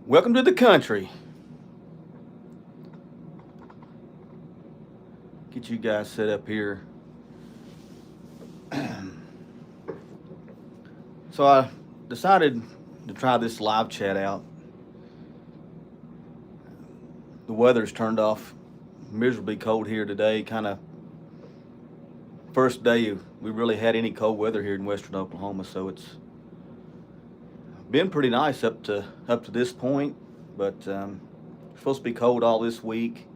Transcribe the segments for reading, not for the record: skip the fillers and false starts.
Welcome to the country. Get you guys set up here. So I decided to try this live chat out. The weather's turned off miserably cold here today. Kind of first day we really had any cold weather here in western Oklahoma, so it's been pretty nice up to this point. But it's supposed to be cold all this week,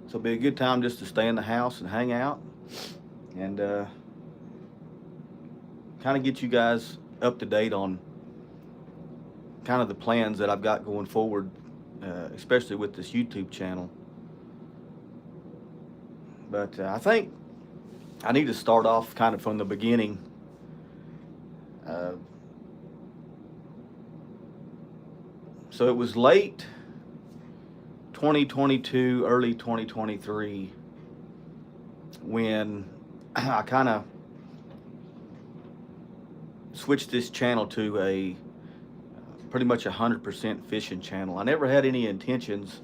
so it'll be a good time just to stay in the house and hang out and kind of get you guys up to date on kind of the plans that I've got going forward, especially with this YouTube channel. But I think I need to start off kind of from the beginning. Uh, so it was late 2022, early 2023 when I kind of switched this channel to a pretty much 100% fishing channel. I never had any intentions,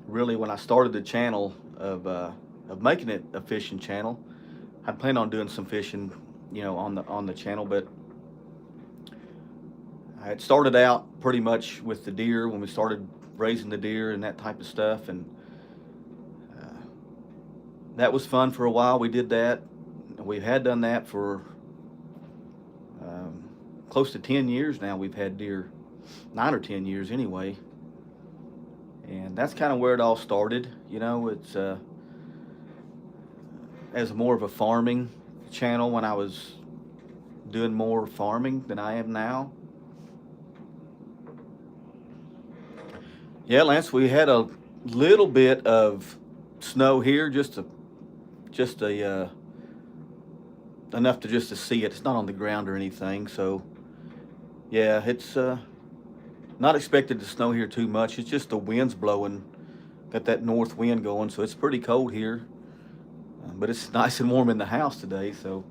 really, when I started the channel of making it a fishing channel. I planned on doing some fishing, on the channel, but I had started out pretty much with the deer when we started raising the deer and that type of stuff, and uh, that was fun for a while. We did that. We had done that for close to 10 years now. We've had deer, 9 or 10 years anyway, and that's kind of where it all started. It's as more of a farming channel when I was doing more farming than I am now. Yeah, Lance, we had a little bit of snow here, just a enough to see it. It's not on the ground or anything, so yeah, it's not expected to snow here too much. It's just the wind's blowing, got that north wind going, so it's pretty cold here. But it's nice and warm in the house today. So,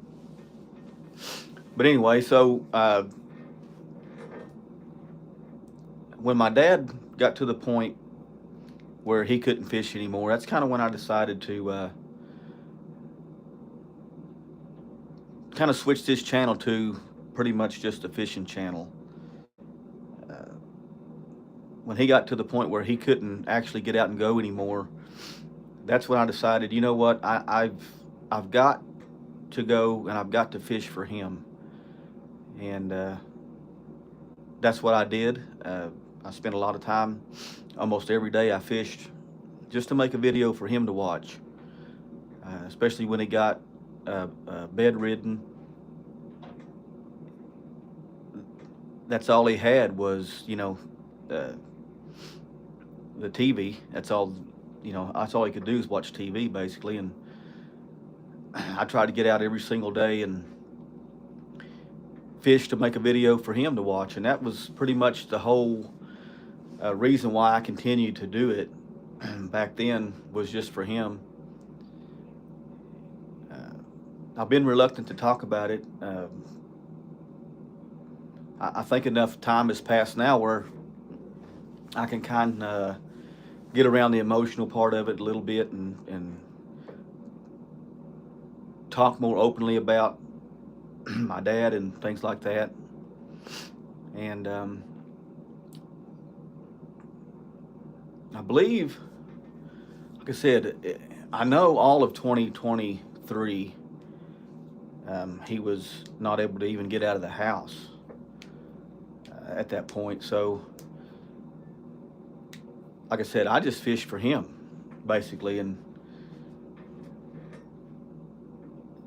but anyway, so when my dad got to the point where he couldn't fish anymore, that's kind of when I decided to kind of switch this channel to pretty much just a fishing channel. Uh, when he got to the point where he couldn't actually get out and go anymore, that's when I decided, you know what, I've got to go and I've got to fish for him, and that's what I did. I spent a lot of time, almost every day I fished, just to make a video for him to watch, especially when he got bedridden. That's all he had was, uh, the TV. That's all. That's all he could do is watch TV basically. And I tried to get out every single day and fish to make a video for him to watch, and that was pretty much the whole reason why I continued to do it. Back then was just for him. I've been reluctant to talk about it. I think enough time has passed now where I can kind of get around the emotional part of it a little bit and talk more openly about my dad and things like that. And I believe, like I said, I know all of 2023, he was not able to even get out of the house at that point. So, like I said, I just fished for him, basically. And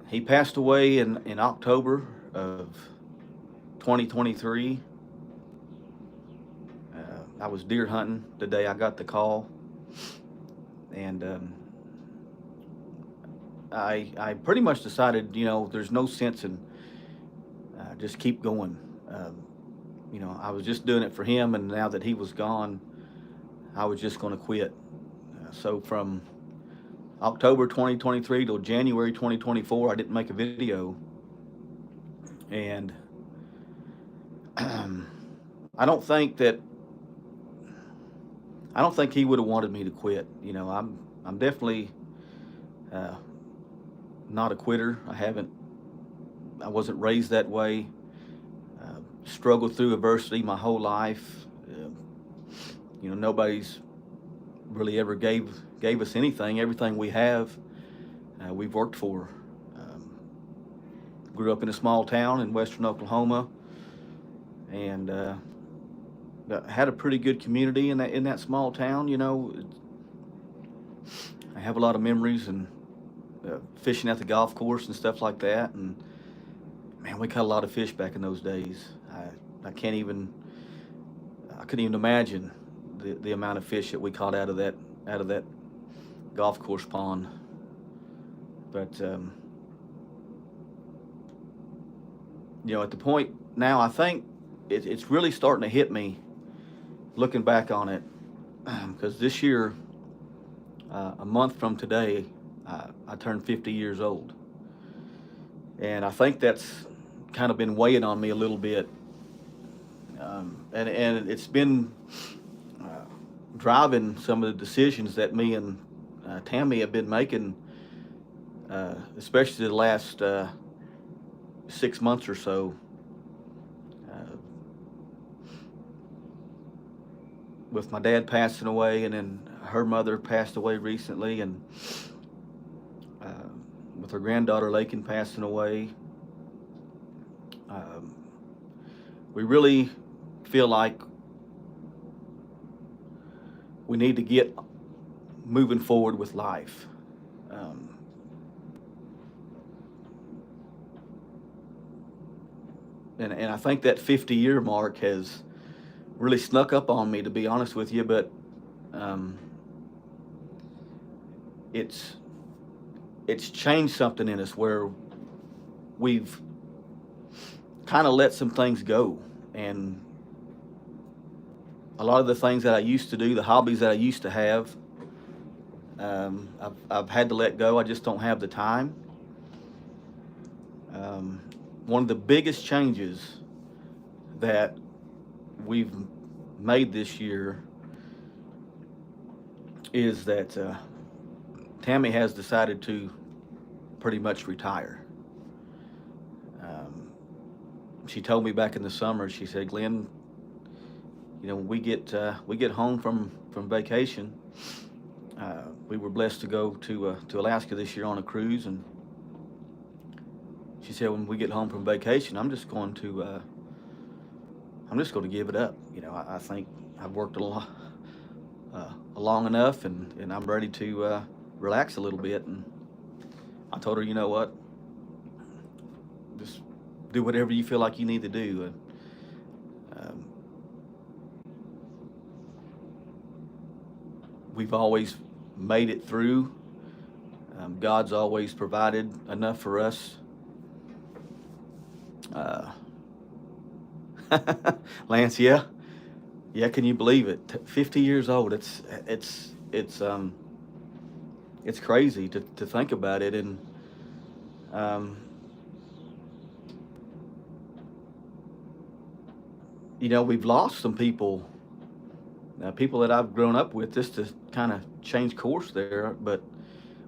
he passed away in October of 2023. I was deer hunting the day I got the call, and I pretty much decided, there's no sense in just keep going. I was just doing it for him, and now that he was gone, I was just going to quit. So from October 2023 till January 2024, I didn't make a video. And I don't think that I don't think he would have wanted me to quit. I'm definitely uh, not a quitter. I wasn't raised that way. Struggled through adversity my whole life. Nobody's really ever gave us anything. Everything we have, we've worked for. Um, Grew up in a small town in western Oklahoma, and had a pretty good community in that small town. I have a lot of memories and fishing at the golf course and stuff like that. And man, we caught a lot of fish back in those days. I can't even I couldn't even imagine the amount of fish that we caught out of that golf course pond. But at the point now, I think it's really starting to hit me looking back on it, because this year, a month from today, I turned 50 years old, and I think that's kind of been weighing on me a little bit, and it's been driving some of the decisions that me and Tammy have been making, especially the last 6 months or so. Uh, with my dad passing away, and then her mother passed away recently, and uh, with her granddaughter Lakin passing away, um, we really feel like we need to get moving forward with life. Um, and I think that 50-year mark has really snuck up on me, to be honest with you. But um, it's it's changed something in us where we've kind of let some things go, and a lot of the things that I used to do, the hobbies that I used to have, I've had to let go. I just don't have the time. Um, One of the biggest changes that we've made this year is that Tammy has decided to pretty much retire. Um, she told me back in the summer. She said, "Glenn, when we get home from vacation, we were blessed to go to Alaska this year on a cruise, and she said when we get home from vacation, I'm just going to give it up. I think I've worked long enough, and I'm ready to relax a little bit." And I told her, "You know what? Just do whatever you feel like you need to do." Um, we've always made it through. God's always provided enough for us. Uh, Lance, yeah, yeah. Can you believe it? 50 years old. It's crazy to think about it. And um, we've lost some people, people that I've grown up with, just to kind of change course there. But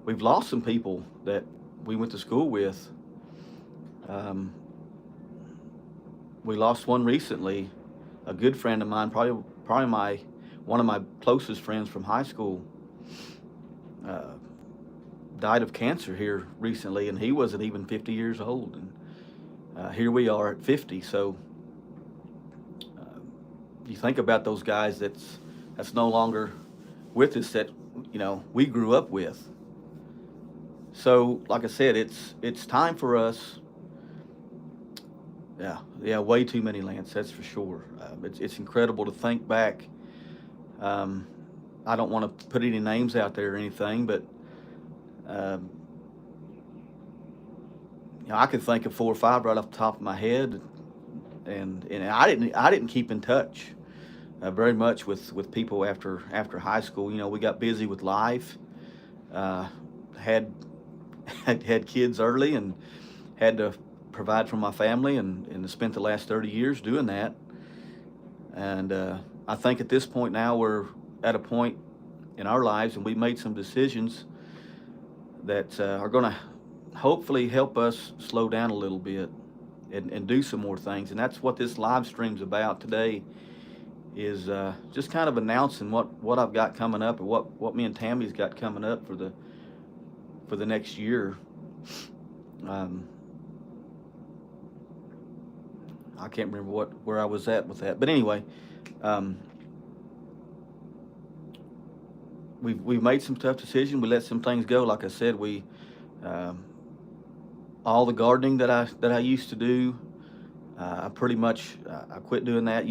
we've lost some people that we went to school with. Um, we lost one recently, a good friend of mine, probably one of my closest friends from high school. Uh, Died of cancer here recently, and he wasn't even 50 years old. And here we are at 50. So uh, you think about those guys that's no longer with us, that we grew up with. So, like I said, it's time for us. Yeah, yeah, way too many, Lance. That's for sure. It's incredible to think back. Um, I don't want to put any names out there or anything, but um, I can think of 4 or 5 right off the top of my head, and I didn't keep in touch very much with people after high school. We got busy with life, uh, had had kids early, and had to provide for my family, and spent the last 30 years doing that. And I think at this point now we're at a point in our lives, and we made some decisions that are going to hopefully help us slow down a little bit and do some more things. And that's what this live stream's about today, is just kind of announcing what I've got coming up, or what me and Tammy's got coming up for the next year. Um, I can't remember where I was at with that, but anyway, um, we've made some tough decisions. We let some things go. Like I said, we um, all the gardening that I used to do, I pretty much I quit doing that.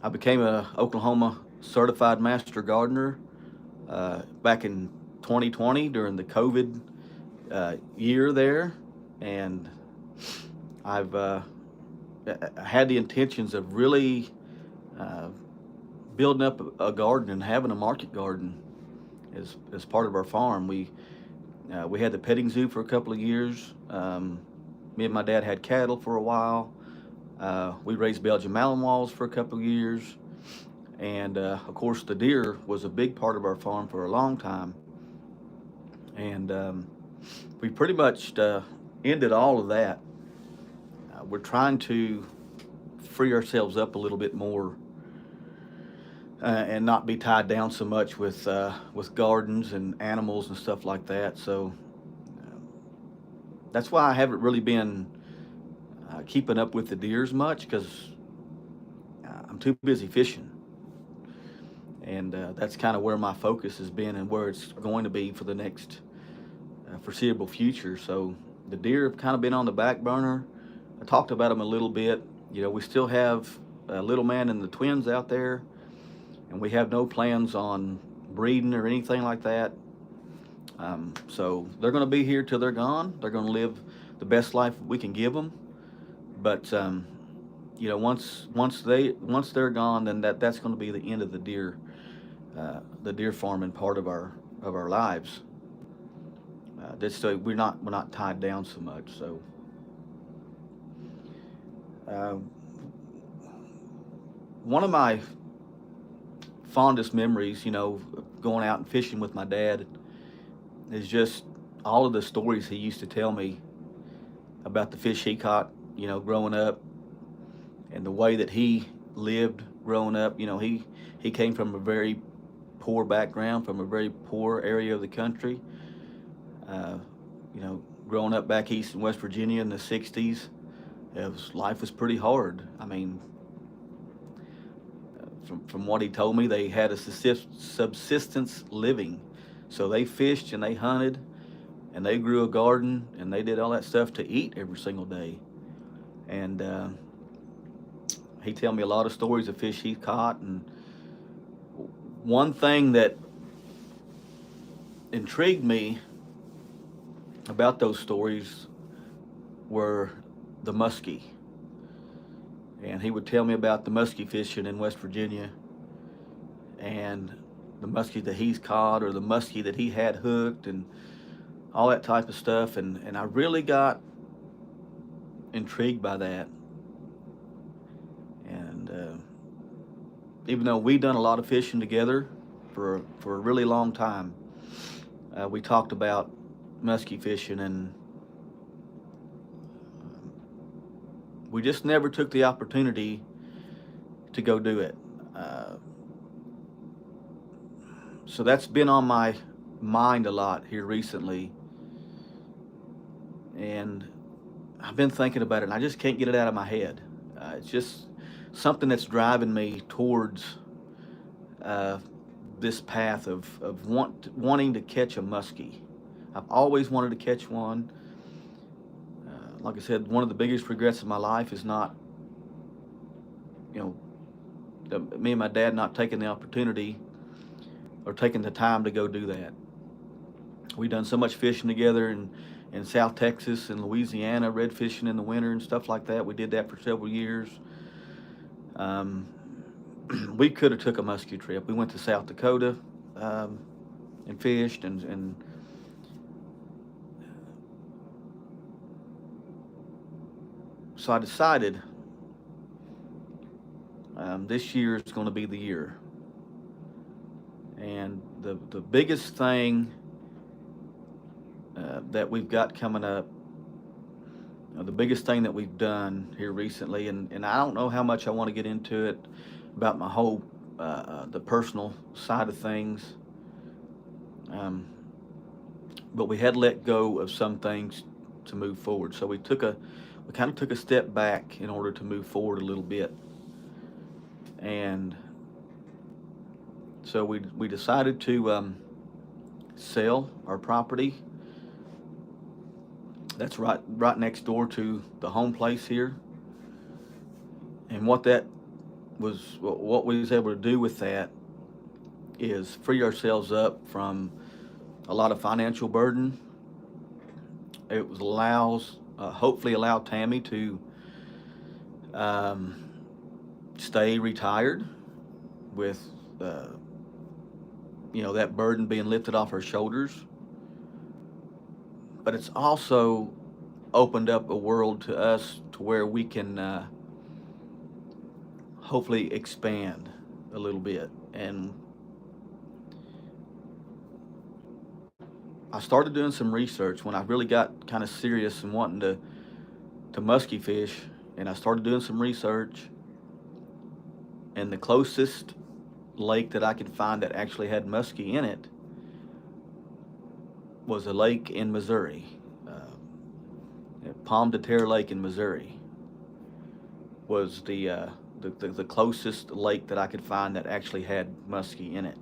I became a Oklahoma certified master gardener back in 2020 during the COVID year there, and I've had the intentions of really uh, building up a garden and having a market garden as part of our farm. We had the petting zoo for a couple of years. Me and my dad had cattle for a while. We raised Belgian Malinois for a couple of years, and of course the deer was a big part of our farm for a long time. And we pretty much ended all of that. We're trying to free ourselves up a little bit more and not be tied down so much with gardens and animals and stuff like that. So that's why I haven't really been keeping up with the deers much, because I'm too busy fishing, and that's kind of where my focus has been and where it's going to be for the next foreseeable future. So the deer have kind of been on the back burner. I talked about them a little bit. We still have Little Man and the twins out there, and we have no plans on breeding or anything like that. So they're going to be here till they're gone. They're going to live the best life we can give them. But once they're gone, then that's going to be the end of the deer farming part of our lives. That's so we're not tied down so much. So uh, one of my fondest memories, going out and fishing with my dad, is just all of the stories he used to tell me about the fish he caught, growing up, and the way that he lived growing up. He came from a very poor background, from a very poor area of the country. Uh, Growing up back east in West Virginia in the '60s, life was pretty hard. I mean, from what he told me, they had a subsistence living. So they fished and they hunted and they grew a garden and they did all that stuff to eat every single day. And he told me a lot of stories of fish he caught. And one thing that intrigued me about those stories were the muskie. And he would tell me about the muskie fishing in West Virginia, and the muskie that he's caught, or the muskie that he had hooked, and all that type of stuff. And I really got intrigued by that. And even though we done a lot of fishing together for a really long time, we talked about muskie fishing, and we just never took the opportunity to go do it. So that's been on my mind a lot here recently, and I've been thinking about it, and I just can't get it out of my head. It's just something that's driving me towards uh, this path of wanting to catch a muskie. I've always wanted to catch one. Like I said, one of the biggest regrets of my life is not, me and my dad not taking the opportunity or taking the time to go do that. We done so much fishing together in South Texas and Louisiana, red fishing in the winter and stuff like that. We did that for several years. We could have took a muskie trip. We went to South Dakota and fished, and so I decided this year is going to be the year. And the biggest thing that we've got coming up, the biggest thing that we've done here recently, and I don't know how much I want to get into it about my whole the personal side of things, um, but we had let go of some things to move forward. So we kind of took a step back in order to move forward a little bit, and so we decided to sell our property. That's right next door to the home place here. And what we was able to do with that is free ourselves up from a lot of financial burden. It was hopefully allow Tammy to um, stay retired with that burden being lifted off her shoulders. But it's also opened up a world to us to where we can hopefully expand a little bit. And I started doing some research when I really got kind of serious and wanting to muskie fish, and I started doing some research, and the closest lake that I could find that actually had muskie in it was a lake in Missouri, Pomme de Terre Lake in Missouri was the closest lake that I could find that actually had muskie in it.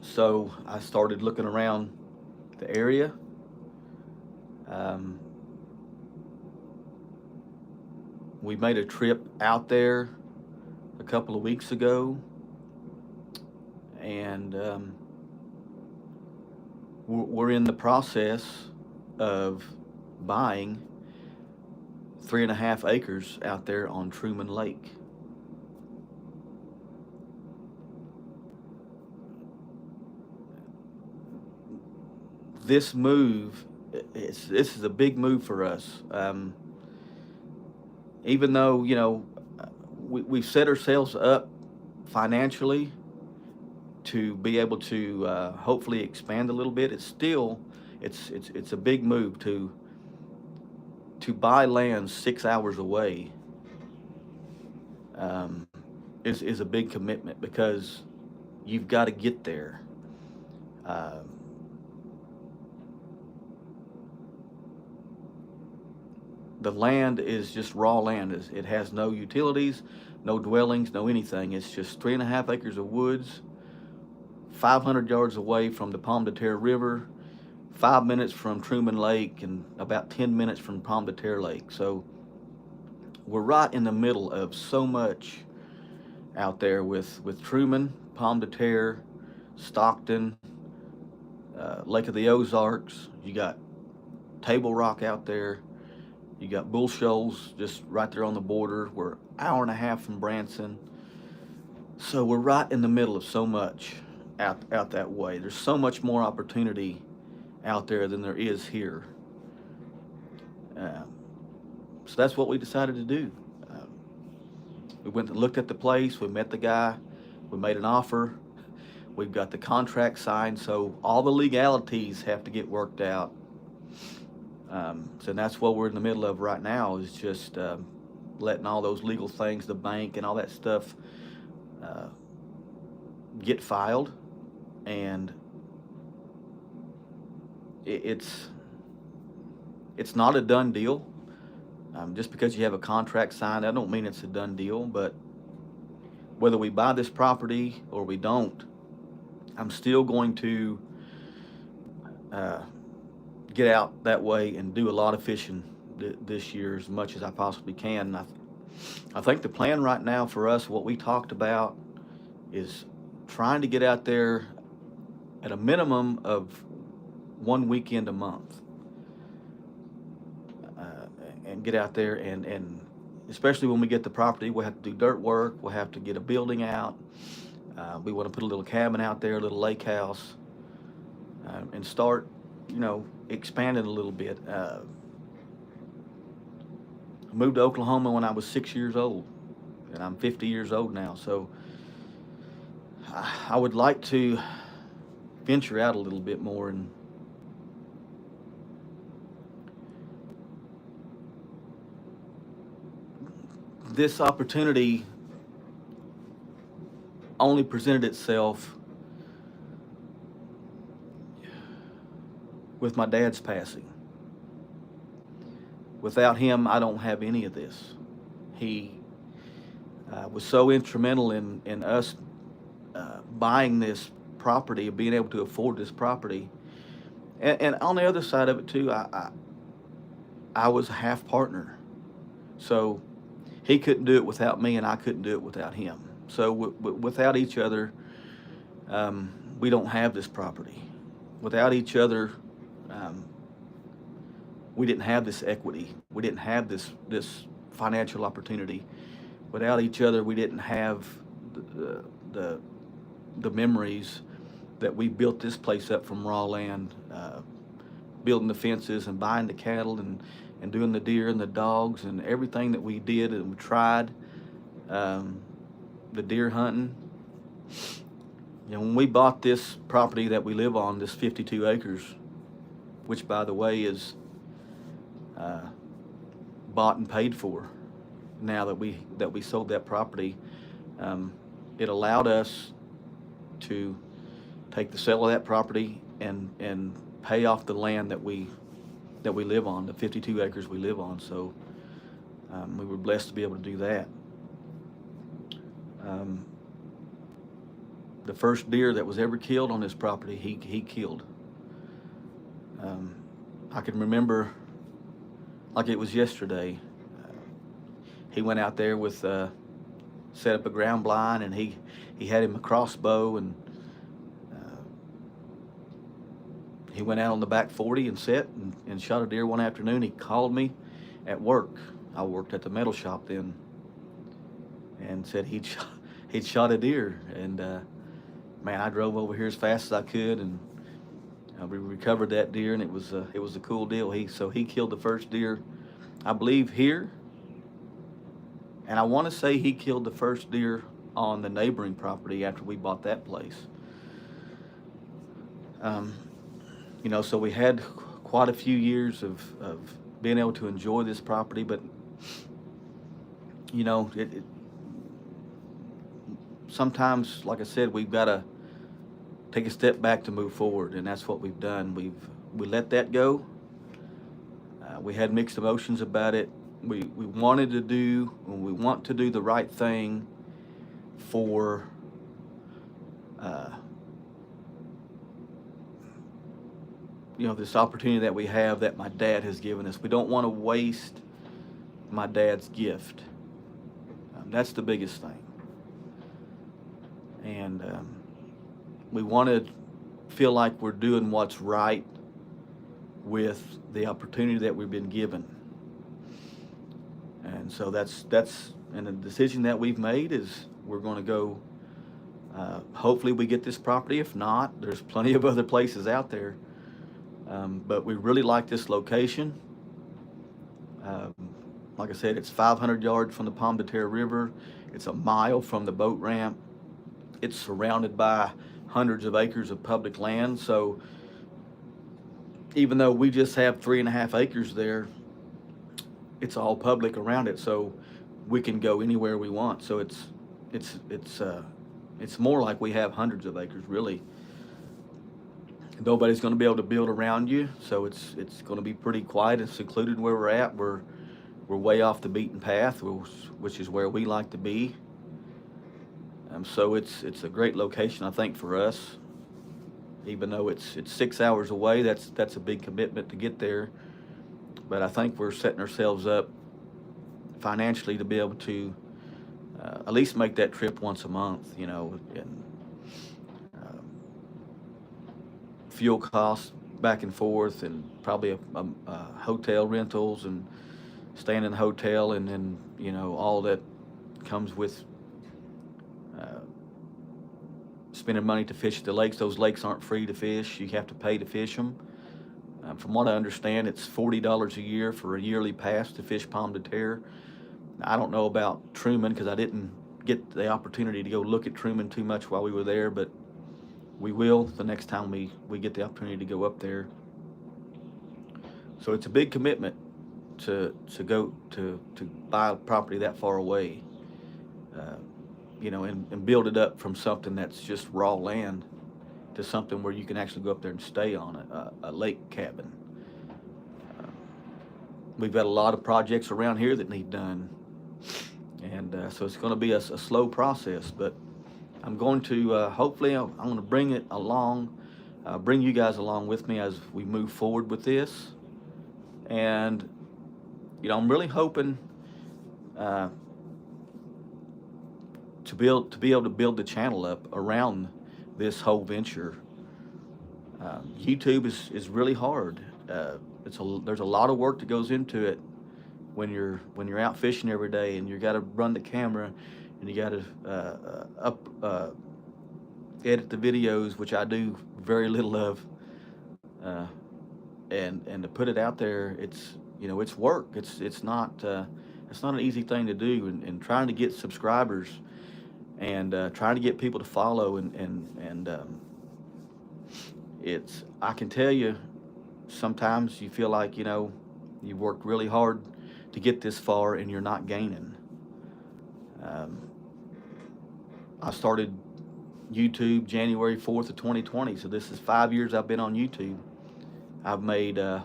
So I started looking around the area. We made a trip out there a couple of weeks ago, and we're in the process of buying 3.5 acres out there on Truman Lake. This move, this is a big move for us. Even though we've set ourselves up financially to be able to hopefully expand a little bit, it's a big move to buy land 6 hours away. Is a big commitment because you've got to get there. The land is just raw land. It has no utilities, no dwellings, no anything. It's just 3.5 acres of woods, 500 yards away from the Pomme de Terre River, 5 minutes from Truman Lake, and about 10 minutes from Pomme de Terre Lake. So we're right in the middle of so much out there with Truman, Pomme de Terre, Stockton, Lake of the Ozarks. You got Table Rock out there. You got Bull Shoals just right there on the border. We're an hour and a half from Branson. So we're right in the middle of so much out that way. There's so much more opportunity out there than there is here. So that's what we decided to do. We went and looked at the place. We met the guy. We made an offer. We've got the contract signed. So all the legalities have to get worked out. So that's what we're in the middle of right now, is just letting all those legal things, the bank and all that stuff, get filed. And it's not a done deal. Just because you have a contract signed, that don't mean it's a done deal. But whether we buy this property or we don't, I'm still going to get out that way and do a lot of fishing this year as much as I possibly can. And I think the plan right now for us, what we talked about, is trying to get out there at a minimum of 1 weekend a month, and get out there and especially when we get the property, we'll have to do dirt work. We'll have to get a building out. We want to put a little cabin out there, a little lake house, and start, expanding a little bit. I moved to Oklahoma when I was 6 years old. and I'm 50 years old now. So I would like to venture out a little bit more, and this opportunity only presented itself with my dad's passing. Without him, I don't have any of this. He was so instrumental in us buying this property, being able to afford this property. And on the other side of it too, I was a half partner. So he couldn't do it without me, and I couldn't do it without him. So without each other, we don't have this property. Without each other, um, we didn't have this equity. We didn't have this financial opportunity. Without each other, we didn't have the the, the memories that we built this place up from raw land, building the fences and buying the cattle and doing the deer and the dogs and everything that we did and we tried, the deer hunting. You know, when we bought this property that we live on, this 52 acres, which by the way is uh, bought and paid for, now that we sold that property, it allowed us to take the sale of that property and pay off the land that we live on, the 52 acres we live on. So we were blessed to be able to do that. Um, the first deer that was ever killed on this property, he killed. I can remember like it was yesterday. He went out there with set up a ground blind, and he had him a crossbow, and he went out on the back 40 and set and shot a deer one afternoon. He called me at work. I worked at the metal shop then, and said he'd shot a deer. And man, I drove over here as fast as I could, and we recovered that deer, and it was a cool deal. He killed the first deer, I believe, here, and I want to say he killed the first deer on the neighboring property after we bought that place. You know, so we had quite a few years of being able to enjoy this property, but you know, sometimes, like I said, we've got to take a step back to move forward, and that's what we've done. We let that go. We had mixed emotions about it. We want to do the right thing for you know, this opportunity that we have that my dad has given us. We don't want to waste my dad's gift. That's the biggest thing. And we want to feel like we're doing what's right with the opportunity that we've been given. And so that's and the decision that we've made is we're going to go. Hopefully we get this property. If not, there's plenty of other places out there. But we really like this location. Like I said, it's 500 yards from the Pomme de Terre River. It's a mile from the boat ramp. It's surrounded by hundreds of acres of public land. So even though we just have 3.5 acres there, it's all public around it. So we can go anywhere we want. So it's more like we have hundreds of acres, really. Nobody's going to be able to build around you, so it's going to be pretty quiet and secluded where we're at. We're way off the beaten path, which is where we like to be. So it's a great location, I think, for us. Even though it's 6 hours away, that's a big commitment to get there. But I think we're setting ourselves up financially to be able to at least make that trip once a month, you know, and fuel costs back and forth, and probably a hotel rentals and staying in the hotel, and then, you know, all that comes with spending money to fish the lakes. Those lakes aren't free to fish. You have to pay to fish them. From what I understand, it's $40 a year for a yearly pass to fish Pomme de Terre. I don't know about Truman because I didn't get the opportunity to go look at Truman too much while we were there, but we will the next time we get the opportunity to go up there. So it's a big commitment to go to buy a property that far away, uh, and build it up from something that's just raw land to something where you can actually go up there and stay on it, a lake cabin. Uh, we've got a lot of projects around here that need done, and so it's going to be a slow process, but I'm going to hopefully I'm going to bring it along, bring you guys along with me as we move forward with this, and I'm really hoping uh, to be able to build the channel up around this whole venture. YouTube is really hard. There's a lot of work that goes into it when you're out fishing every day, and you got to run the camera, and you got to edit the videos, which I do very little of, uh, and to put it out there, it's work. It's not an easy thing to do, and trying to get subscribers and trying to get people to follow, and I can tell you, sometimes you feel like you've worked really hard to get this far and you're not gaining. Um, I started YouTube January 4th of 2020, so this is 5 years I've been on YouTube. I've made I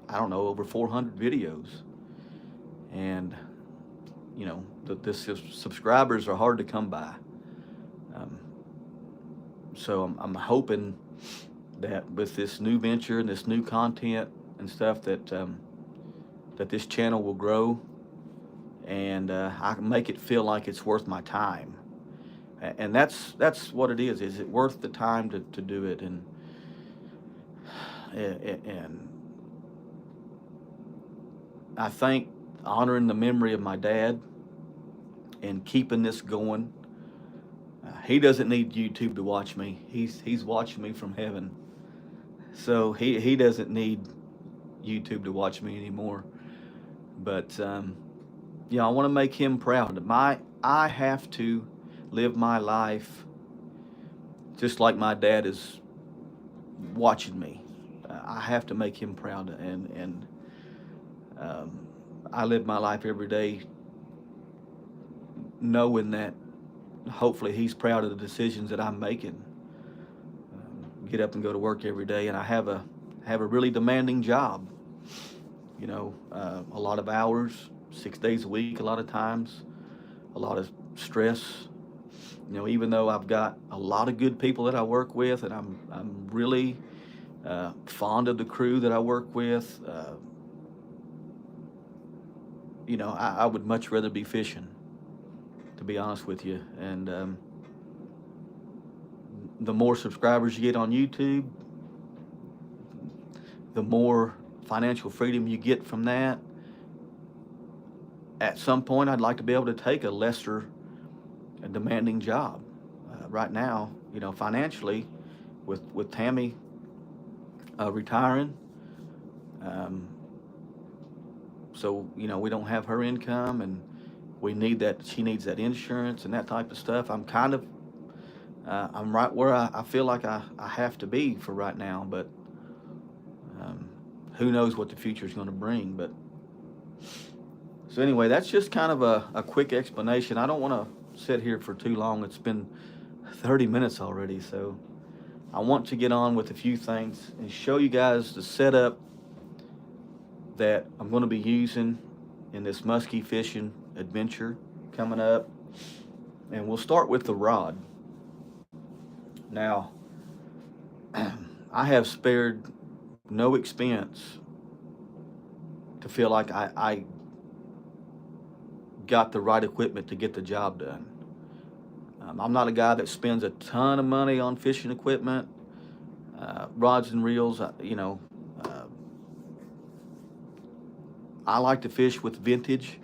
don't know, over 400 videos, and the subscribers are hard to come by. Um, so I'm hoping that with this new venture and this new content and stuff that this channel will grow, and I can make it feel like it's worth my time. And that's what it is. Is it worth the time to do it? And I think honoring the memory of my dad and keeping this going. He doesn't need YouTube to watch me. He's watching me from heaven. So he doesn't need YouTube to watch me anymore. But I want to make him proud. I have to live my life just like my dad is watching me. I have to make him proud, and I live my life every day knowing that hopefully he's proud of the decisions that I'm making. Get up and go to work every day, and I have a really demanding job. A lot of hours, 6 days a week, a lot of times, a lot of stress. Even though I've got a lot of good people that I work with, and I'm really fond of the crew that I work with. I would much rather be fishing, to be honest with you. And the more subscribers you get on YouTube, the more financial freedom you get from that. At some point, I'd like to be able to take a lesser, demanding job. Right now, financially, with Tammy retiring, so we don't have her income, and we need that. She needs that insurance and that type of stuff. I'm kind of I'm right where I feel like I have to be for right now, but who knows what the future is going to bring. But so anyway, that's just kind of a quick explanation. I don't want to sit here for too long. It's been 30 minutes already, so I want to get on with a few things and show you guys the setup that I'm going to be using in this muskie fishing adventure coming up. And we'll start with the rod. Now, I have spared no expense to feel like I got the right equipment to get the job done. I'm not a guy that spends a ton of money on fishing equipment, rods and reels. I like to fish with vintage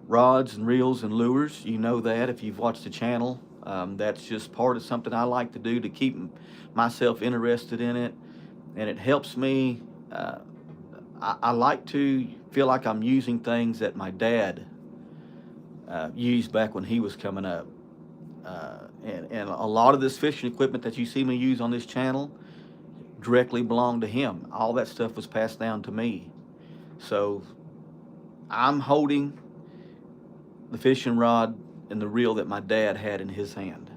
rods and reels and lures. You know that if you've watched the channel. That's just part of something I like to do to keep myself interested in it, and it helps me. I like to feel like I'm using things that my dad used back when he was coming up. And a lot of this fishing equipment that you see me use on this channel directly belonged to him. All that stuff was passed down to me. So I'm holding the fishing rod and the reel that my dad had in his hand.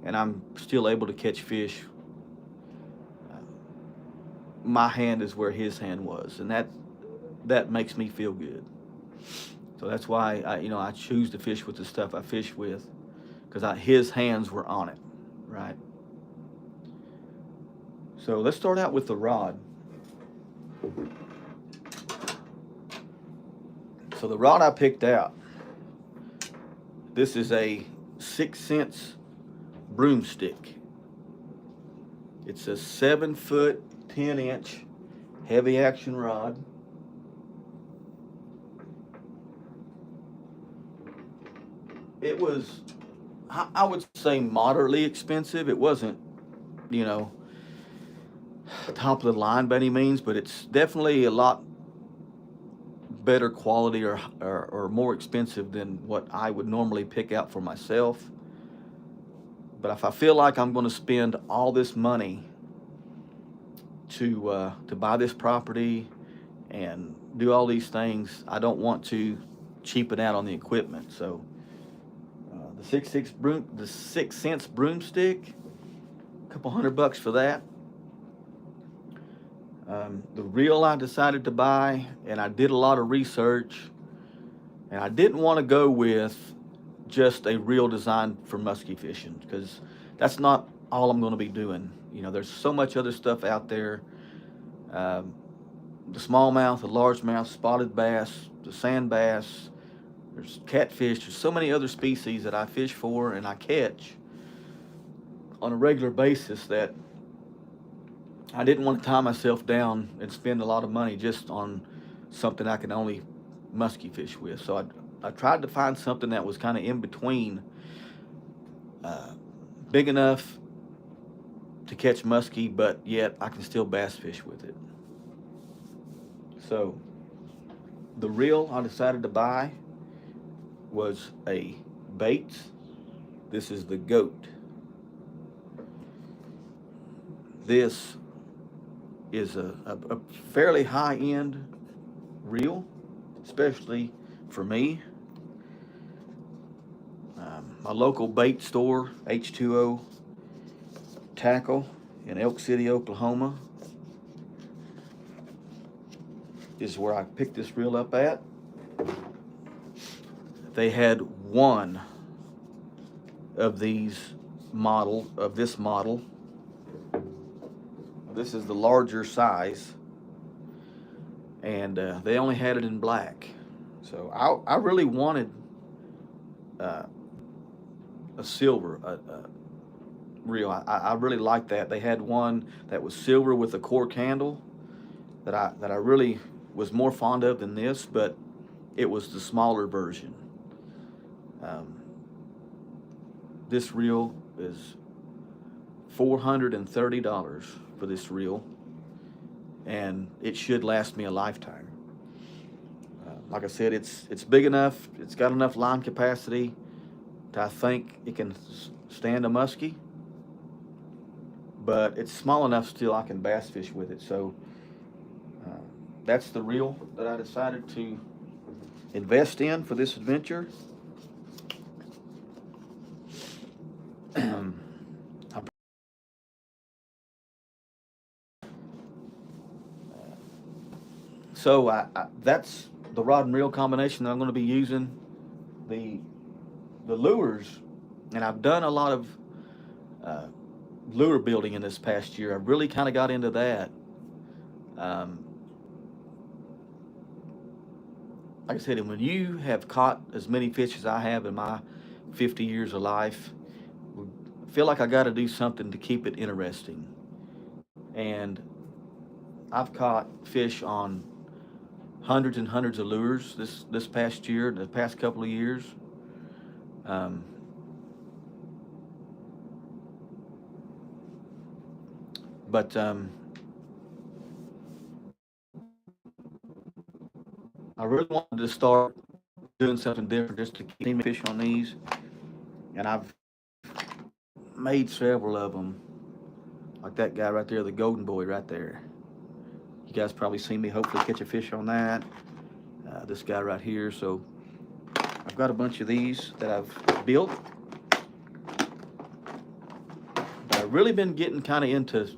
And I'm still able to catch fish. My hand is where his hand was, and that makes me feel good. So that's why I choose to fish with the stuff I fish with, because his hands were on it, right? So let's start out with the rod. So the rod I picked out, this is a 6 cents broomstick. It's a 7-foot, 10-inch heavy action rod. It was, I would say, moderately expensive. It wasn't, you know, top of the line by any means, but it's definitely a lot better quality or more expensive than what I would normally pick out for myself. But if I feel like I'm going to spend all this money to buy this property and do all these things, I don't want to cheapen out on the equipment. So the 6 cents broomstick, a couple $100 for that. The reel I decided to buy, and I did a lot of research, and I didn't want to go with just a reel designed for muskie fishing, because that's not all I'm going to be doing. There's so much other stuff out there. The smallmouth, the largemouth, spotted bass, the sand bass, there's catfish, there's so many other species that I fish for and I catch on a regular basis that I didn't want to tie myself down and spend a lot of money just on something I can only muskie fish with. So I tried to find something that was kind of in between, big enough to catch muskie, but yet I can still bass fish with it. So the reel I decided to buy was a Baits. This is the Goat. This is a fairly high-end reel, especially for me. My local bait store, H2O Tackle in Elk City, Oklahoma, is where I picked this reel up at. They had one of this model. This is the larger size, and they only had it in black. So I really wanted a silver reel. I really liked that. They had one that was silver with a cork handle that I really was more fond of than this, but it was the smaller version. This reel is $430 for this reel, and it should last me a lifetime. Like I said, it's big enough. It's got enough line capacity to, I think, it can stand a muskie, but it's small enough still I can bass fish with it. So that's the reel that I decided to invest in for this adventure. So that's the rod and reel combination that I'm going to be using. The lures, and I've done a lot of lure building in this past year. I really kind of got into that. Like I said, and when you have caught as many fish as I have in my 50 years of life, I feel like I got to do something to keep it interesting. And I've caught fish on hundreds and hundreds of lures this past year, the past couple of years. But I really wanted to start doing something different just to keep me fish on these. And I've made several of them, like that guy right there, the golden boy right there. You guys probably seen me hopefully catch a fish on that. This guy right here. So I've got a bunch of these that I've built. But I've really been getting kind of into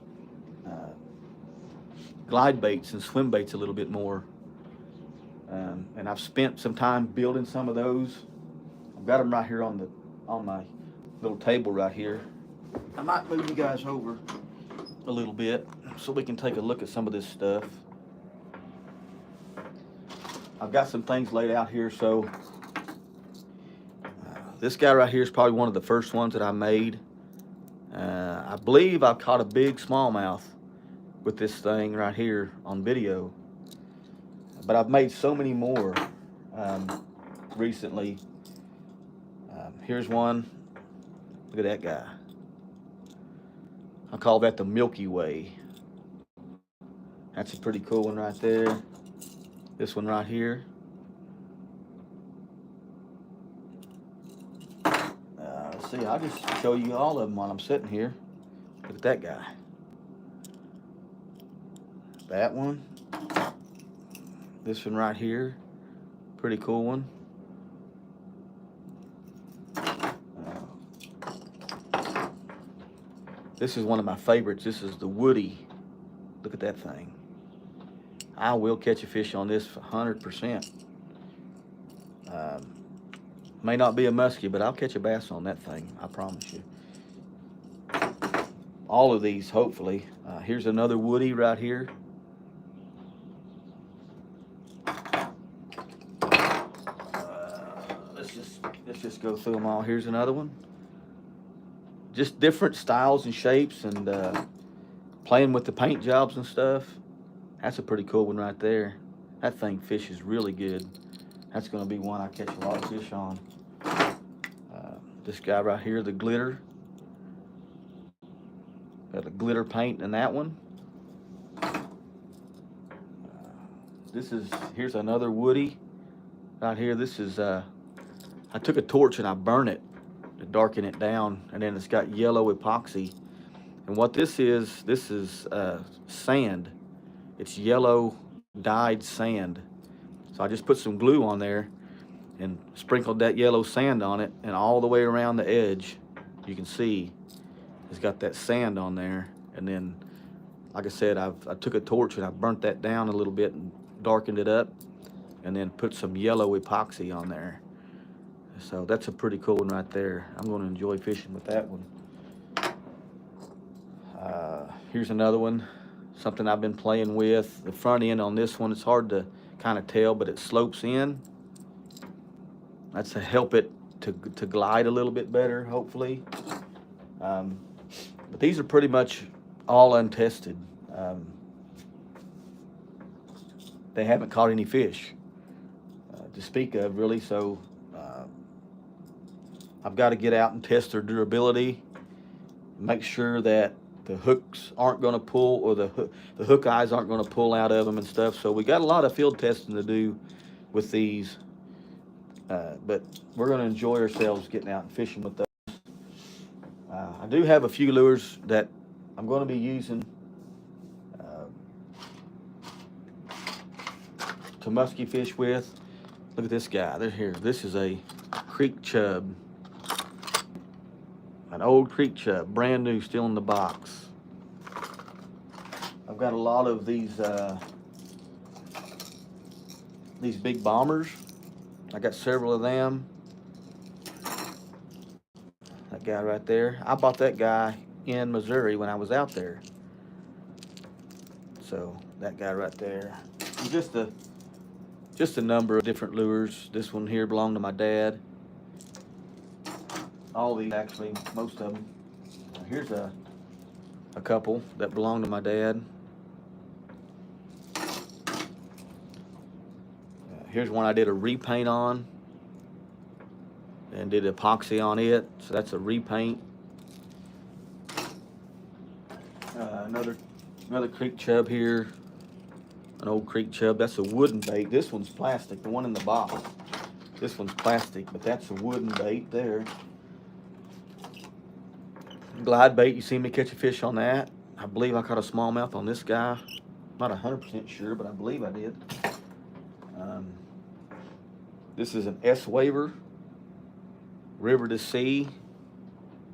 glide baits and swim baits a little bit more. And I've spent some time building some of those. I've got them right here on my little table right here. I might move you guys over a little bit so we can take a look at some of this stuff. I've got some things laid out here. So this guy right here is probably one of the first ones that I made. I believe I've caught a big smallmouth with this thing right here on video. But I've made so many more recently. Here's one. Look at that guy. I call that the Milky Way. That's a pretty cool one right there. This one right here. Let's see, I'll just show you all of them while I'm sitting here. Look at that guy. That one. This one right here. Pretty cool one. This is one of my favorites. This is the Woody. Look at that thing. I will catch a fish on this 100%. May not be a muskie, but I'll catch a bass on that thing. I promise you. All of these, hopefully. Here's another Woody right here. Let's just go through them all. Here's another one. Just different styles and shapes, and playing with the paint jobs and stuff. That's a pretty cool one right there. That thing fishes really good. That's going to be one I catch a lot of fish on. This guy right here, the glitter. Got a glitter paint in that one. Here's another Woody right here. This is, I took a torch and I burned it to darken it down, and then it's got yellow epoxy. And what this is sand. It's yellow dyed sand. So I just put some glue on there and sprinkled that yellow sand on it, and all the way around the edge you can see it's got that sand on there. And then, like I said, I took a torch and I burnt that down a little bit and darkened it up, and then put some yellow epoxy on there. So that's a pretty cool one right there. I'm going to enjoy fishing with that one. Here's another one, something I've been playing with. The front end on this one, it's hard to kind of tell, but it slopes in. That's to help it to glide a little bit better, hopefully. But these are pretty much all untested. They haven't caught any fish to speak of, really. So I've got to get out and test their durability, make sure that the hooks aren't going to pull, or the hook eyes aren't going to pull out of them and stuff. So we got a lot of field testing to do with these. But we're going to enjoy ourselves getting out and fishing with those. I do have a few lures that I'm going to be using to musky fish with. Look at this guy. They're here. This is a creek chub. An old creek chub, brand new, still in the box. I've got a lot of these big bombers. I got several of them. That guy right there. I bought that guy in Missouri when I was out there. So that guy right there. Just a number of different lures. This one here belonged to my dad. All these, actually, most of them. Here's a couple that belong to my dad. Here's one I did a repaint on and did epoxy on it. So that's a repaint. Another creek chub here. An old creek chub. That's a wooden bait. This one's plastic. The one in the box This one's plastic, but that's a wooden bait there. Glide bait, you see me catch a fish on that. I believe I caught a smallmouth on this guy. Not 100% sure, but I believe I did. This is an S-Waver, river to sea.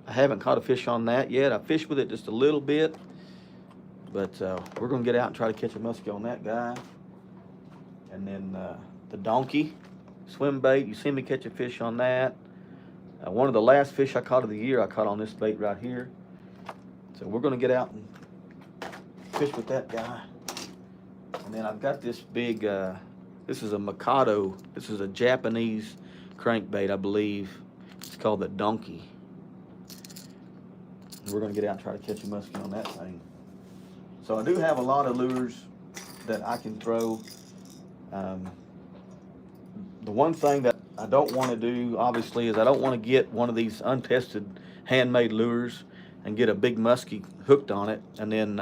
I haven't caught a fish on that yet. I fished with it just a little bit, but we're gonna get out and try to catch a muskie on that guy. And then the donkey swim bait, you see me catch a fish on that. One of the last fish I caught of the year, I caught on this bait right here. So we're gonna get out and fish with that guy. And then I've got this big, this is a Mikado. This is a Japanese crankbait, I believe. It's called the donkey. We're gonna get out and try to catch a muskie on that thing. So I do have a lot of lures that I can throw. The one thing that I don't want to do, obviously, is I don't want to get one of these untested handmade lures and get a big muskie hooked on it, and then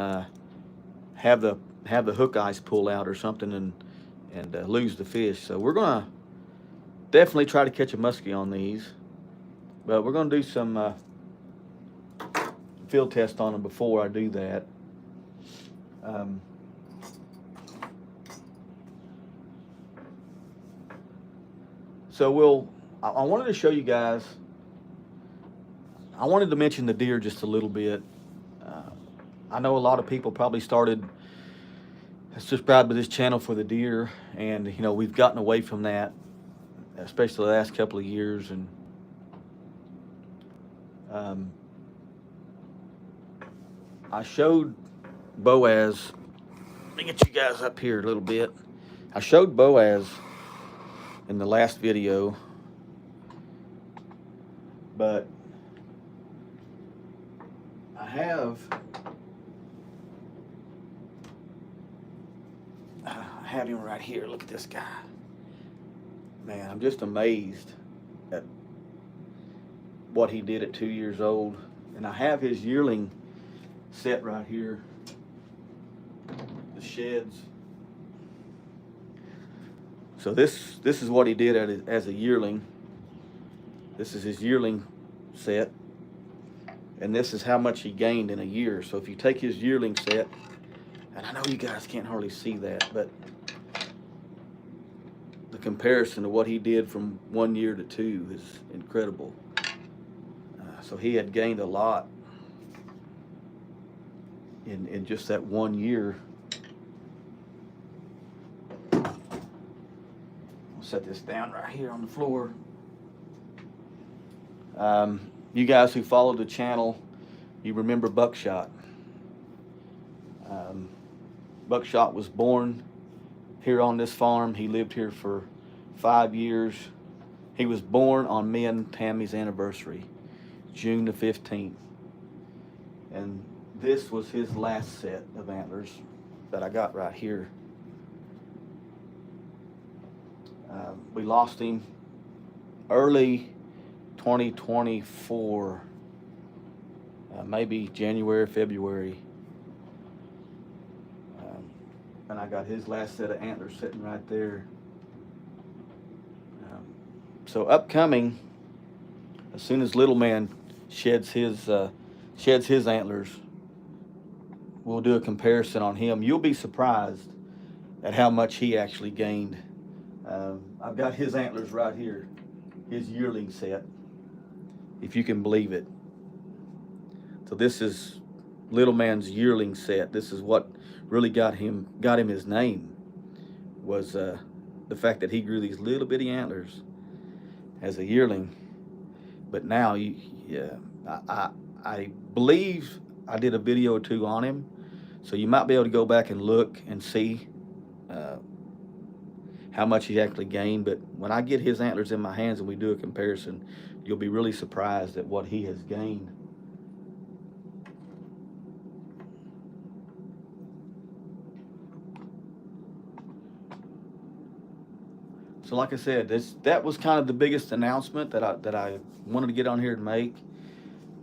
have the hook ice pull out or something and lose the fish. So we're gonna definitely try to catch a muskie on these, but we're gonna do some field test on them before I do that. So I wanted to show you guys, I wanted to mention the deer just a little bit. I know a lot of people probably started subscribed to this channel for the deer, and you know, we've gotten away from that, especially the last couple of years. And I showed Boaz, let me get you guys up here a little bit. I showed Boaz in the last video, but I have him right here. Look at this guy. Man, I'm just amazed at what he did at 2 years old. And I have his yearling set right here, the sheds. So this is what he did as a yearling. This is his yearling set, and this is how much he gained in a year. So if you take his yearling set, and I know you guys can't hardly see that, but the comparison to what he did from 1 year to 2 is incredible. So he had gained a lot in just that 1 year. I'll set this down right here on the floor. You guys who follow the channel, you remember Buckshot. Buckshot was born here on this farm. He lived here for 5 years. He was born on me and Tammy's anniversary, June the 15th. And this was his last set of antlers that I got right here. We lost him early 2024, maybe January, February. And I got his last set of antlers sitting right there. So upcoming, as soon as Little Man sheds his antlers, we'll do a comparison on him. You'll be surprised at how much he actually gained. I've got his antlers right here, his yearling set, if you can believe it. So this is Little Man's yearling set. This is what really got him his name, was the fact that he grew these little bitty antlers as a yearling. But now, I believe I did a video or two on him, so you might be able to go back and look and see how much he actually gained. But when I get his antlers in my hands and we do a comparison, you'll be really surprised at what he has gained. So like I said, that was kind of the biggest announcement that I wanted to get on here and make.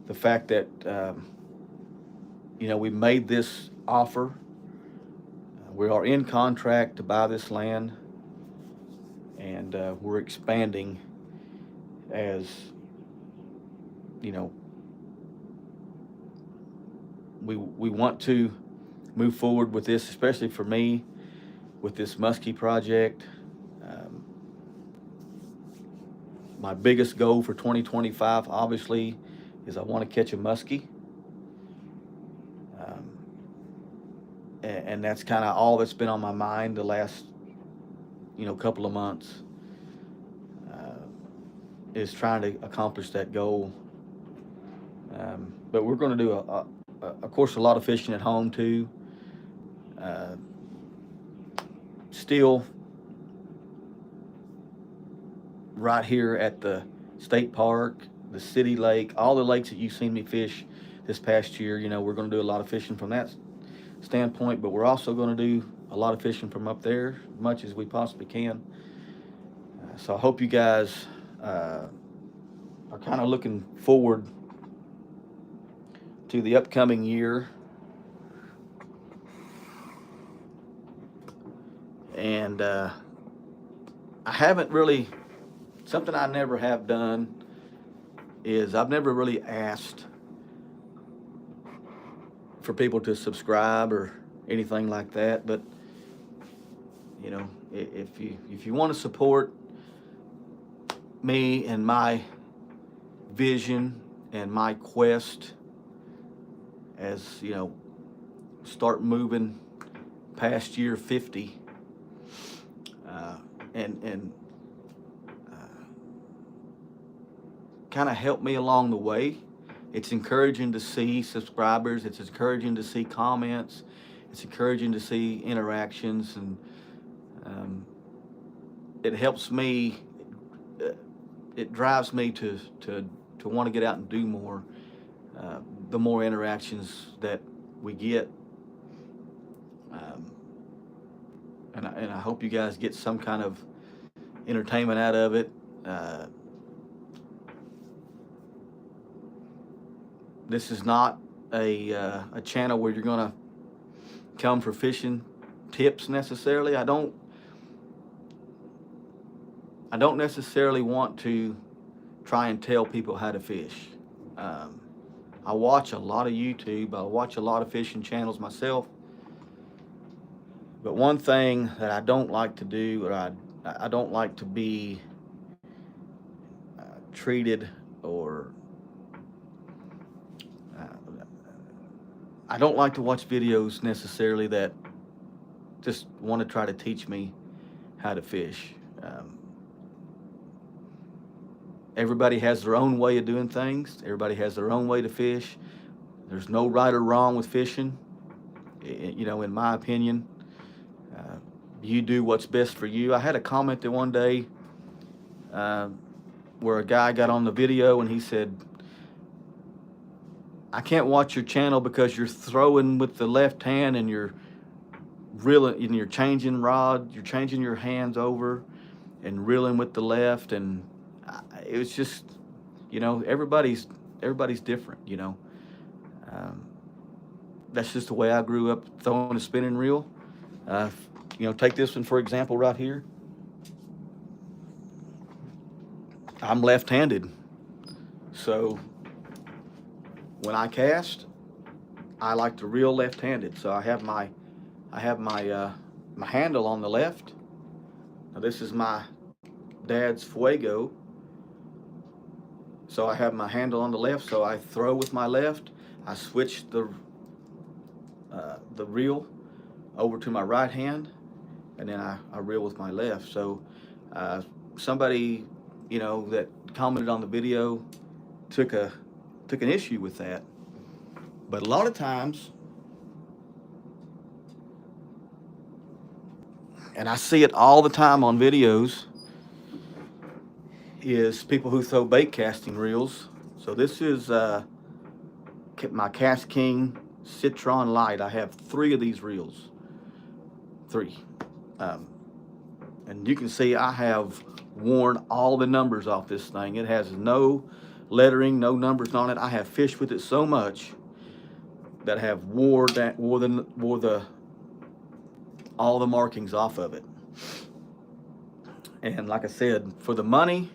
The fact that we made this offer. We are in contract to buy this land, and we're expanding as, you know, we want to move forward with this, especially for me, with this Muskie project. Um, my biggest goal for 2025, obviously, is I want to catch a muskie. Um, and that's kind of all that's been on my mind the last, couple of months, is trying to accomplish that goal. But we're going to do, of course, a lot of fishing at home too. Still, right here at the state park, the city lake, all the lakes that you've seen me fish this past year, we're going to do a lot of fishing from that standpoint, but we're also going to do a lot of fishing from up there, as much as we possibly can. So I hope you guys are kind of looking forward to the upcoming year. And I haven't really, something I never have done is I've never really asked for people to subscribe or anything like that. But if you want to support me and my vision and my quest, as start moving past year 50, and kind of help me along the way. It's encouraging to see subscribers. It's encouraging to see comments. It's encouraging to see interactions, and it helps me. It drives me to want to get out and do more. The more interactions that we get, and I hope you guys get some kind of entertainment out of it. This is not a channel where you're gonna come for fishing tips necessarily. I don't necessarily want to try and tell people how to fish. I watch a lot of YouTube. I watch a lot of fishing channels myself. But one thing that I don't like to do, or I don't like to be treated, or I don't like to watch videos necessarily that just want to try to teach me how to fish. Everybody has their own way of doing things. Everybody has their own way to fish. There's no right or wrong with fishing. In my opinion, you do what's best for you. I had a comment the one day where a guy got on the video and he said, I can't watch your channel because you're throwing with the left hand and you're reeling, and you're changing rod, you're changing your hands over and reeling with the left. And it was just, everybody's different, That's just the way I grew up, throwing a spinning reel. Take this one, for example, right here. I'm left-handed. So when I cast, I like to reel left-handed. So I have my handle on the left. Now this is my dad's Fuego. So I have my handle on the left, so I throw with my left. I switch the reel over to my right hand, and then I reel with my left. So somebody, that commented on the video took an issue with that. But a lot of times, and I see it all the time on videos, is people who throw bait casting reels. So this is my Cast King Citron Light. I have 3 of these reels. 3. And you can see I have worn all the numbers off this thing. It has no lettering, no numbers on it. I have fished with it so much that I have wore all the markings off of it. And like I said, for the money,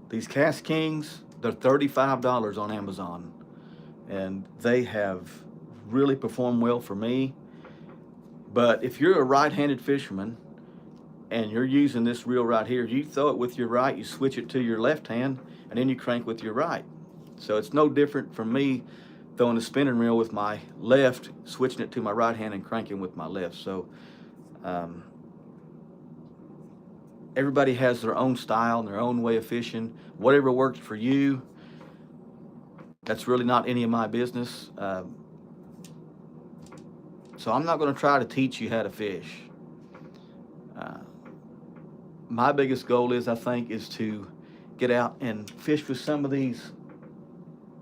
these Cast Kings, they're $35 on Amazon. And they have really performed well for me. But if you're a right-handed fisherman and you're using this reel right here, you throw it with your right, you switch it to your left hand, and then you crank with your right. So it's no different from me throwing a spinning reel with my left, switching it to my right hand and cranking with my left. So everybody has their own style and their own way of fishing. Whatever works for you, that's really not any of my business. So I'm not going to try to teach you how to fish. My biggest goal is, I think, is to get out and fish with some of these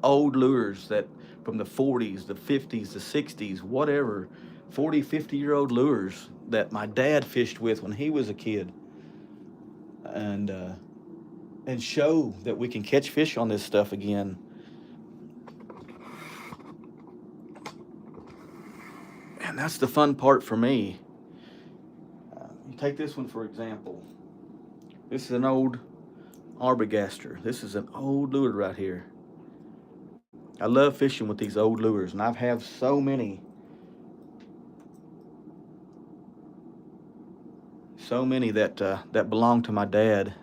old lures that from the 40s, the 50s, the 60s, whatever, 40, 50-year-old lures that my dad fished with when he was a kid, and show that we can catch fish on this stuff again. And that's the fun part for me. You take this one, for example. This is an old Arbogaster. This is an old lure right here. I love fishing with these old lures, and I've had so many that belong to my dad.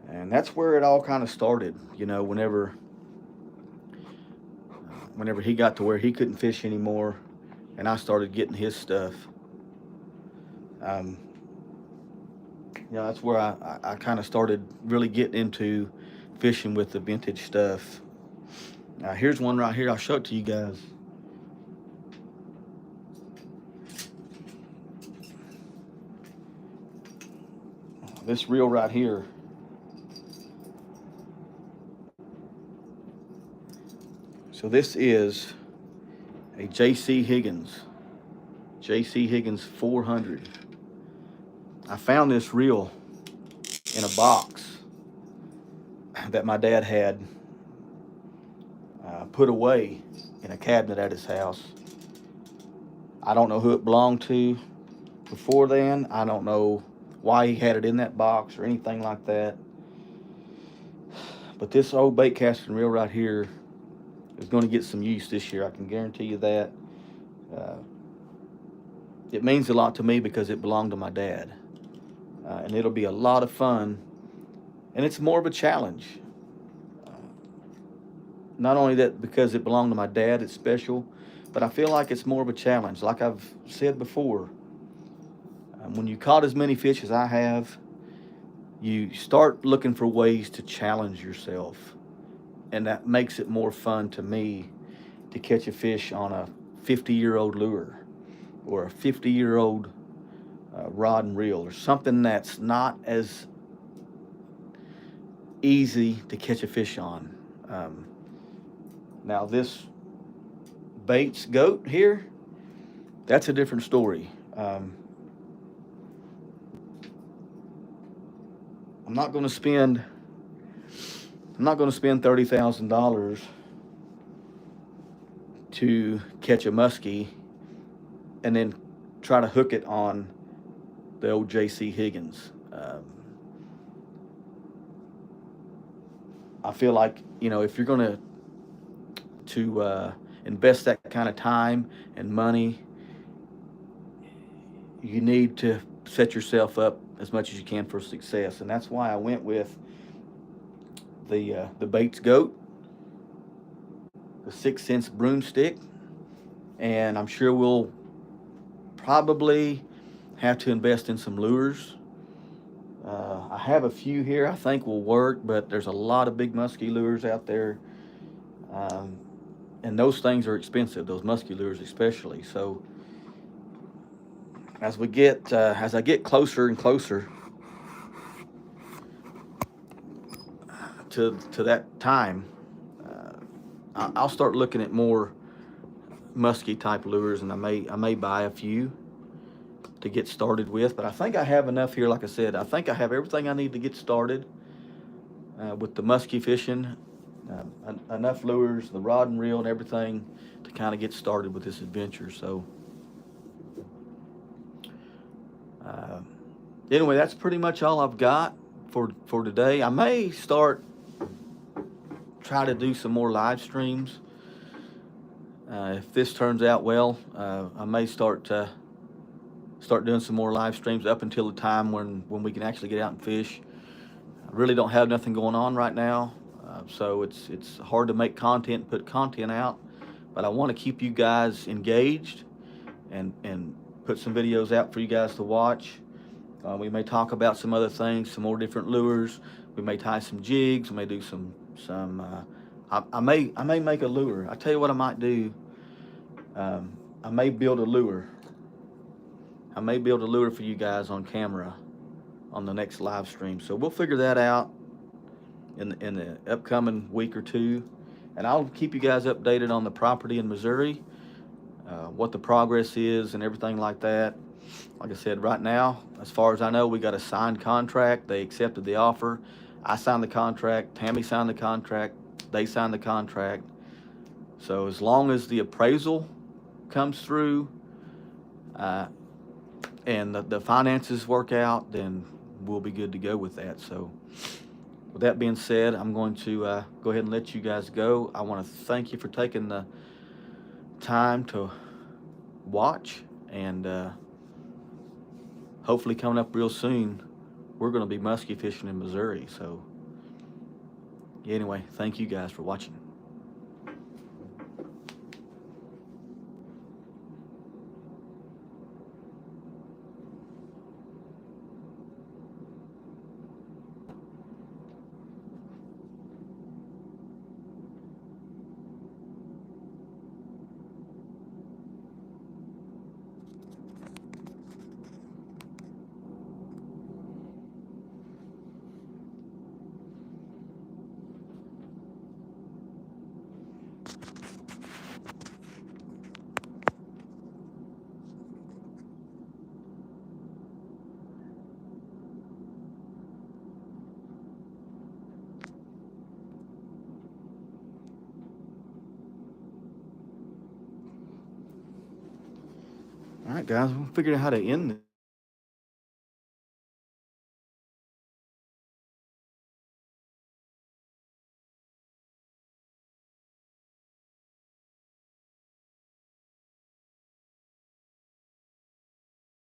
And that's where it all kind of started, you know, whenever he got to where he couldn't fish anymore, and I started getting his stuff. That's where I kind of started really getting into fishing with the vintage stuff. Here's one right here. I'll show it to you guys. This reel right here. So this is a J.C. Higgins 400. I found this reel in a box that my dad had put away in a cabinet at his house. I don't know who it belonged to before then. I don't know why he had it in that box or anything like that. But this old bait casting reel right here is going to get some use this year. I can guarantee you that. It means a lot to me because it belonged to my dad. And it'll be a lot of fun. And it's more of a challenge. Not only that because it belonged to my dad, it's special, but I feel like it's more of a challenge. Like I've said before, when you caught as many fish as I have, you start looking for ways to challenge yourself. And that makes it more fun to me to catch a fish on a 50-year-old lure or a 50-year-old rod and reel, or something that's not as easy to catch a fish on. Now this Bates goat here, that's a different story. I'm not going to spend $30,000 to catch a muskie and then try to hook it on the old J.C. Higgins. I feel like, if you're going to invest that kind of time and money, you need to set yourself up as much as you can for success. And that's why I went with the Bates goat, the 6 cents broomstick, and I'm sure we'll probably have to invest in some lures. I have a few here I think will work, but there's a lot of big muskie lures out there, and those things are expensive, those muskie lures especially. So as I get closer and closer to that time, I'll start looking at more musky type lures, and I may buy a few to get started with. But I think I have enough here. Like I said, I think I have everything I need to get started with the musky fishing. Enough lures, the rod and reel, and everything to kind of get started with this adventure. So Anyway, that's pretty much all I've got for today. I may try to do some more live streams. If this turns out well, I may start doing some more live streams up until the time when we can actually get out and fish. I really don't have nothing going on right now, so it's hard to make content, put content out. But I want to keep you guys engaged and put some videos out for you guys to watch. We may talk about some other things, some more different lures. We may tie some jigs. We may do some. I may make a lure. I tell you what I might do. I may build a lure. I may build a lure for you guys on camera on the next live stream. So we'll figure that out in the upcoming week or two, and I'll keep you guys updated on the property in Missouri, what the progress is and everything like that. Like I said, right now, as far as I know, we got a signed contract. They accepted the offer. I signed the contract. Tammy signed the contract. They signed the contract. So as long as the appraisal comes through and the finances work out, then we'll be good to go with that. So with that being said, I'm going to go ahead and let you guys go. I want to thank you for taking the time to watch, and hopefully coming up real soon, we're going to be muskie fishing in Missouri. So anyway, thank you guys for watching. All right, guys, we'll figure out how to end this.